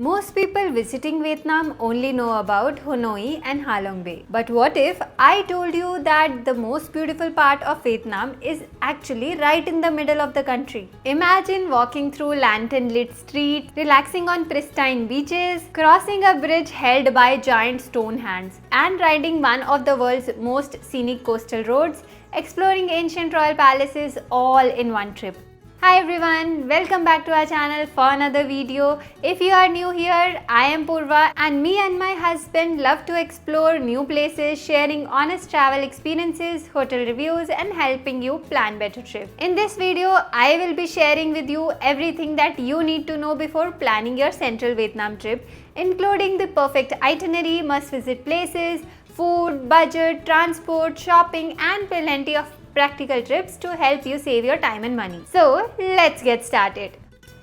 Most people visiting Vietnam only know about Hanoi and Halong Bay. But what if I told you that the most beautiful part of Vietnam is actually right in the middle of the country? Imagine walking through lantern-lit streets, relaxing on pristine beaches, crossing a bridge held by giant stone hands, and riding one of the world's most scenic coastal roads, exploring ancient royal palaces all in one trip. Hi everyone, welcome back to our channel for another video. If you are new here, I am Purva and me and my husband love to explore new places, sharing honest travel experiences, hotel reviews and helping you plan better trips. In this video, I will be sharing with you everything that you need to know before planning your Central Vietnam trip, including the perfect itinerary, must-visit places, food, budget, transport, shopping and plenty of practical tips to help you save your time and money. So let's get started.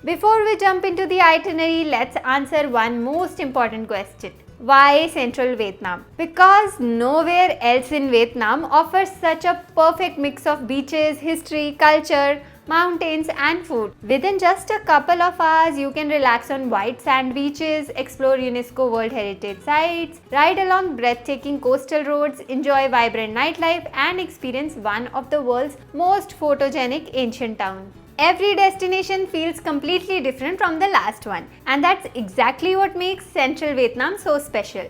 Before we jump into the itinerary, let's answer one most important question. Why Central Vietnam? Because nowhere else in Vietnam offers such a perfect mix of beaches, history, culture, mountains and food. Within just a couple of hours, you can relax on white sand beaches, explore UNESCO World Heritage Sites, ride along breathtaking coastal roads, enjoy vibrant nightlife and experience one of the world's most photogenic ancient towns. Every destination feels completely different from the last one, and that's exactly what makes Central Vietnam so special.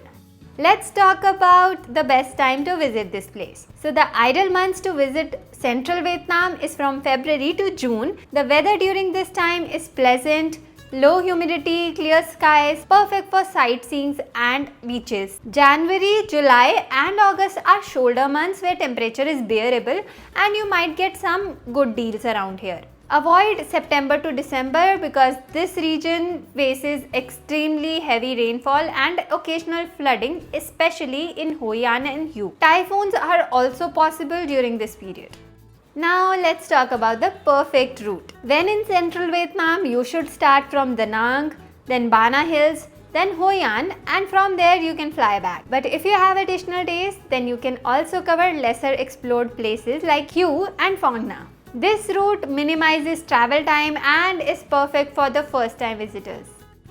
Let's talk about the best time to visit this place. So the ideal months to visit Central Vietnam is from February to June. The weather during this time is pleasant, low humidity, clear skies, perfect for sightseeing and beaches. January, July and August are shoulder months where temperature is bearable and you might get some good deals around here. Avoid September to December because this region faces extremely heavy rainfall and occasional flooding, especially in Hoi An and Hue. Typhoons are also possible during this period. Now let's talk about the perfect route. When in Central Vietnam, you should start from Da Nang, then Bana Hills, then Hoi An, and from there you can fly back. But if you have additional days, then you can also cover lesser explored places like Hue and Phong Nha. This route minimizes travel time and is perfect for the first time visitors.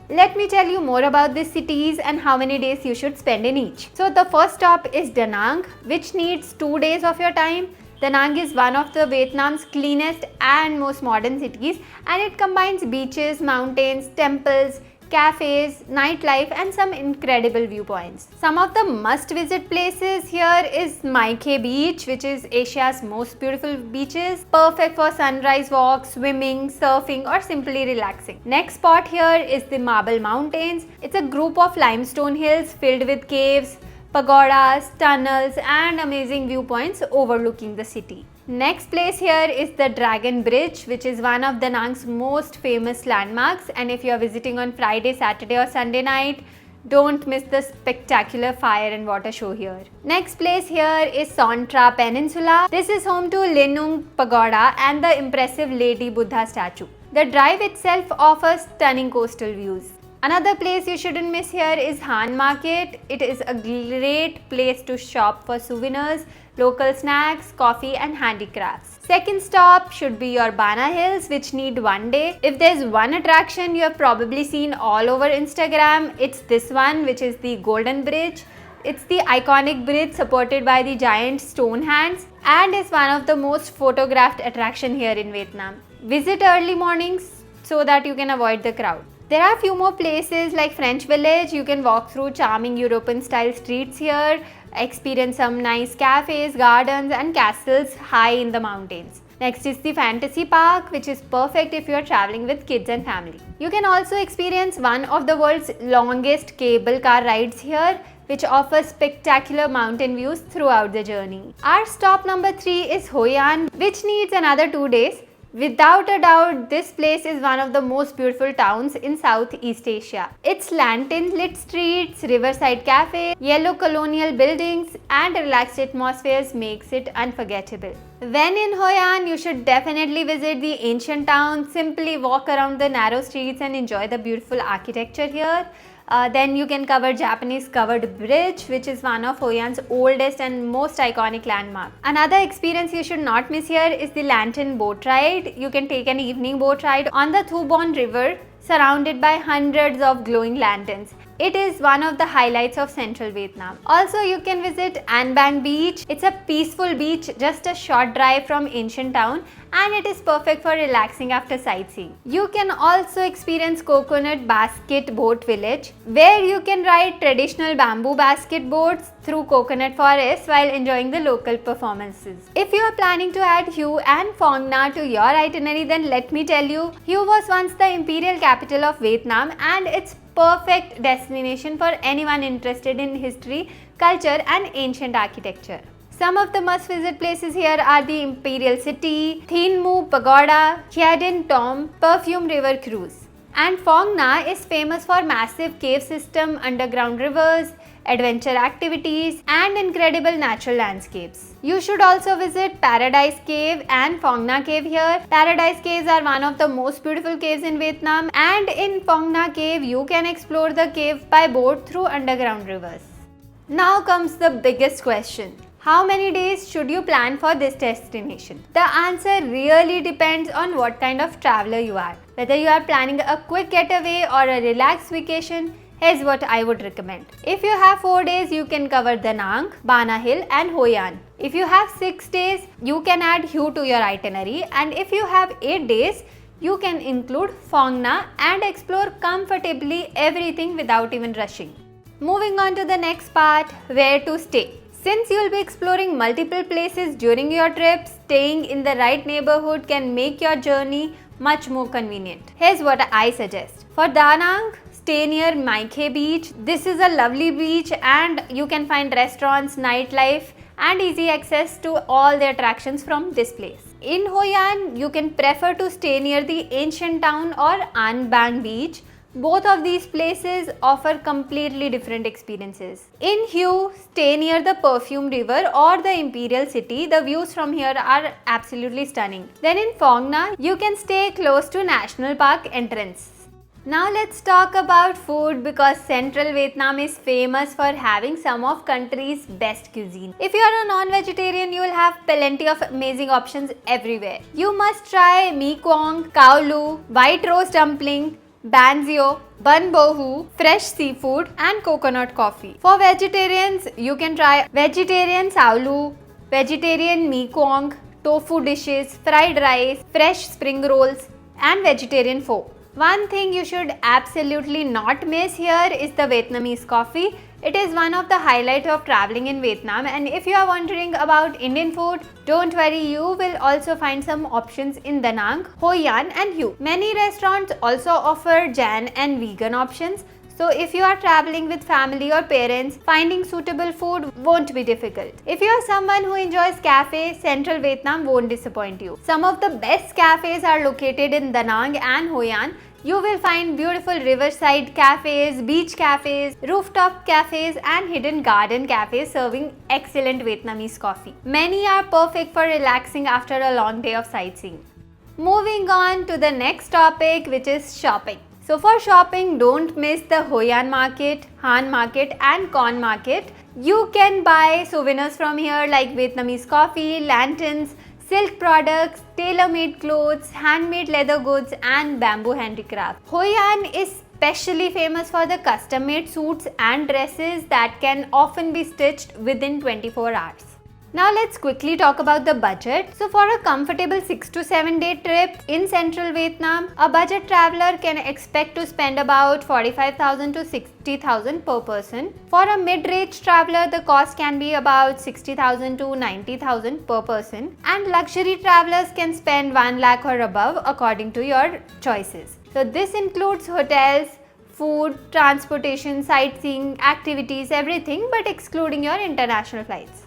Let me tell you more about these cities and how many days you should spend in each. So the first stop is Da Nang, which needs 2 days of your time. Da Nang is one of the Vietnam's cleanest and most modern cities, and it combines beaches, mountains, temples, cafes, nightlife and some incredible viewpoints. Some of the must-visit places here is My Khe Beach, which is Asia's most beautiful beaches, perfect for sunrise walks, swimming, surfing or simply relaxing. Next spot here is the Marble Mountains. It's a group of limestone hills filled with caves, pagodas, tunnels and amazing viewpoints overlooking the city. Next place here is the Dragon Bridge, which is one of Da Nang's most famous landmarks, and if you are visiting on Friday, Saturday or Sunday night, don't miss the spectacular fire and water show here. Next place here is Son Tra Peninsula. This is home to Linh Nung Pagoda and the impressive Lady Buddha statue. The drive itself offers stunning coastal views. Another place you shouldn't miss here is Han Market. It is a great place to shop for souvenirs, local snacks, coffee and handicrafts. Second stop should be your Bana Hills, which need 1 day. If there's one attraction you have probably seen all over Instagram, it's this one, which is the Golden Bridge. It's the iconic bridge supported by the giant stone hands and is one of the most photographed attraction here in Vietnam. Visit early mornings so that you can avoid the crowd. There are a few more places like French Village. You can walk through charming European style streets here, experience some nice cafes, gardens and castles high in the mountains. Next is the Fantasy Park, which is perfect if you are traveling with kids and family. You can also experience one of the world's longest cable car rides here, which offers spectacular mountain views throughout the journey. Our stop number 3 is Hoi An, which needs another 2 days. Without a doubt, this place is one of the most beautiful towns in Southeast Asia. Its lantern-lit streets, riverside cafes, yellow colonial buildings and relaxed atmospheres makes it unforgettable. When in Hoi An, you should definitely visit the ancient town, simply walk around the narrow streets and enjoy the beautiful architecture here. Then you can cover Japanese covered bridge, which is one of Hoi An's oldest and most iconic landmark. Another experience you should not miss here is the lantern boat ride. You can take an evening boat ride on the Thu Bon River, surrounded by hundreds of glowing lanterns. It is one of the highlights of central Vietnam. Also, you can visit An Bang Beach. It's a peaceful beach just a short drive from ancient town, and it is perfect for relaxing after sightseeing. You can also experience Coconut Basket Boat Village, where you can ride traditional bamboo basket boats through coconut forests while enjoying the local performances. If you are planning to add Hue and Phong Nha to your itinerary, then let me tell you, Hue was once the imperial capital of Vietnam, and it's perfect destination for anyone interested in history, culture and ancient architecture. Some of the must-visit places here are the Imperial City, Thien Mu Pagoda, Kia Dinh Tom, Perfume River Cruise. And Phong Nha is famous for massive cave system, underground rivers, adventure activities and incredible natural landscapes. You should also visit Paradise Cave and Phong Nha Cave here. Paradise Caves are one of the most beautiful caves in Vietnam, and in Phong Nha Cave you can explore the cave by boat through underground rivers. Now comes the biggest question. How many days should you plan for this destination? The answer really depends on what kind of traveler you are. Whether you are planning a quick getaway or a relaxed vacation, here's what I would recommend. If you have 4 days, you can cover Da Nang, Bana Hill and Hoi An. If you have 6 days, you can add Hue to your itinerary, and if you have 8 days, you can include Phong Nha and explore comfortably everything without even rushing. Moving on to the next part, where to stay. Since you will be exploring multiple places during your trip, staying in the right neighborhood can make your journey much more convenient. Here's what I suggest. For Da Nang, stay near Mai Khe Beach. This is a lovely beach and you can find restaurants, nightlife and easy access to all the attractions from this place. In Hoi An, you can prefer to stay near the ancient town or An Bang Beach. Both of these places offer completely different experiences. In Hue, stay near the Perfume River or the Imperial City. The views from here are absolutely stunning. Then in Phong Nha, you can stay close to National Park entrance. Now let's talk about food, because central Vietnam is famous for having some of country's best cuisine. If you are a non-vegetarian, you will have plenty of amazing options everywhere. You must try mee quong, khao lu, white rose dumpling, ban xeo, bun bo hu, fresh seafood and coconut coffee. For vegetarians, you can try vegetarian sao lu, vegetarian mee quong, tofu dishes, fried rice, fresh spring rolls and vegetarian pho. One thing you should absolutely not miss here is the Vietnamese coffee. It is one of the highlights of traveling in Vietnam, and if you are wondering about Indian food, don't worry, you will also find some options in Da Nang, Hoi An and Hue. Many restaurants also offer Jain and vegan options. So if you are traveling with family or parents, finding suitable food won't be difficult. If you are someone who enjoys cafe, central Vietnam won't disappoint you. Some of the best cafes are located in Da Nang and Hoi An. You will find beautiful riverside cafes, beach cafes, rooftop cafes and hidden garden cafes serving excellent Vietnamese coffee. Many are perfect for relaxing after a long day of sightseeing. Moving on to the next topic, which is shopping. So for shopping, don't miss the Hoi An Market, Han Market and Con Market. You can buy souvenirs from here like Vietnamese coffee, lanterns, silk products, tailor-made clothes, handmade leather goods and bamboo handicraft. Hoi An is specially famous for the custom-made suits and dresses that can often be stitched within 24 hours. Now let's quickly talk about the budget. So for a comfortable 6 to 7 day trip in central Vietnam, a budget traveler can expect to spend about 45,000 to 60,000 per person. For a mid-range traveler, the cost can be about 60,000 to 90,000 per person, and luxury travelers can spend 1 lakh or above according to your choices. So this includes hotels, food, transportation, sightseeing, activities, everything but excluding your international flights.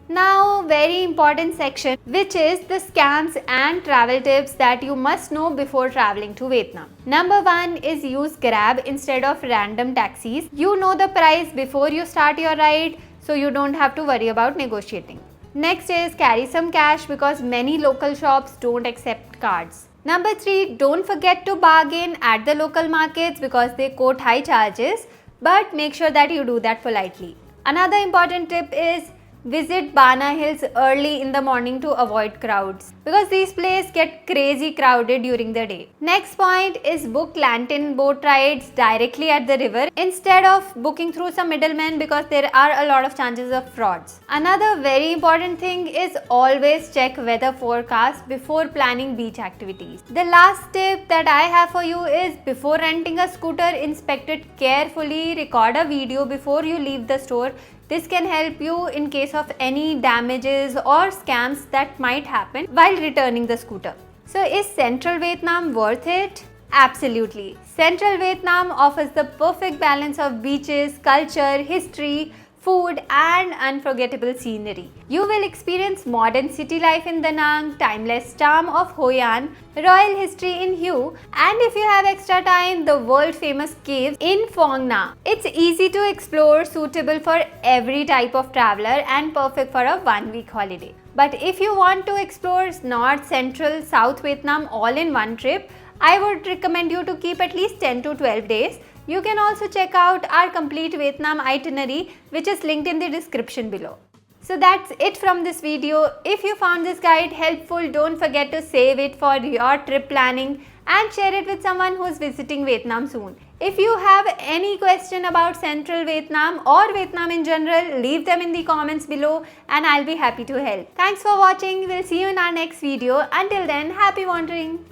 Now, very important section, which is the scams and travel tips that you must know before traveling to Vietnam. Number 1 is use Grab instead of random taxis. You know the price before you start your ride, so you don't have to worry about negotiating. Next is carry some cash, because many local shops don't accept cards. Number 3, don't forget to bargain at the local markets because they quote high charges, but make sure that you do that politely. Another important tip is Visit Bana Hills early in the morning to avoid crowds because these places get crazy crowded during the day. Next point is book lantern boat rides directly at the river instead of booking through some middlemen because there are a lot of chances of frauds. Another very important thing is always check weather forecast before planning beach activities. The last tip that I have for you is before renting a scooter, inspect it carefully, record a video before you leave the store. This can help you in case of any damages or scams that might happen while returning the scooter. So is Central Vietnam worth it? Absolutely. Central Vietnam offers the perfect balance of beaches, culture, history, food and unforgettable scenery. You will experience modern city life in Da Nang, timeless charm of Hoi An, royal history in Hue, and if you have extra time, the world famous caves in Phong Nha. It's easy to explore, suitable for every type of traveler and perfect for a 1-week holiday. But if you want to explore North, Central, South Vietnam all in one trip, I would recommend you to keep at least 10 to 12 days. You can also check out our complete Vietnam itinerary, which is linked in the description below. So that's it from this video. If you found this guide helpful, don't forget to save it for your trip planning and share it with someone who's visiting Vietnam soon. If you have any question about Central Vietnam or Vietnam in general, leave them in the comments below and I'll be happy to help. Thanks for watching. We'll see you in our next video. Until then, happy wandering.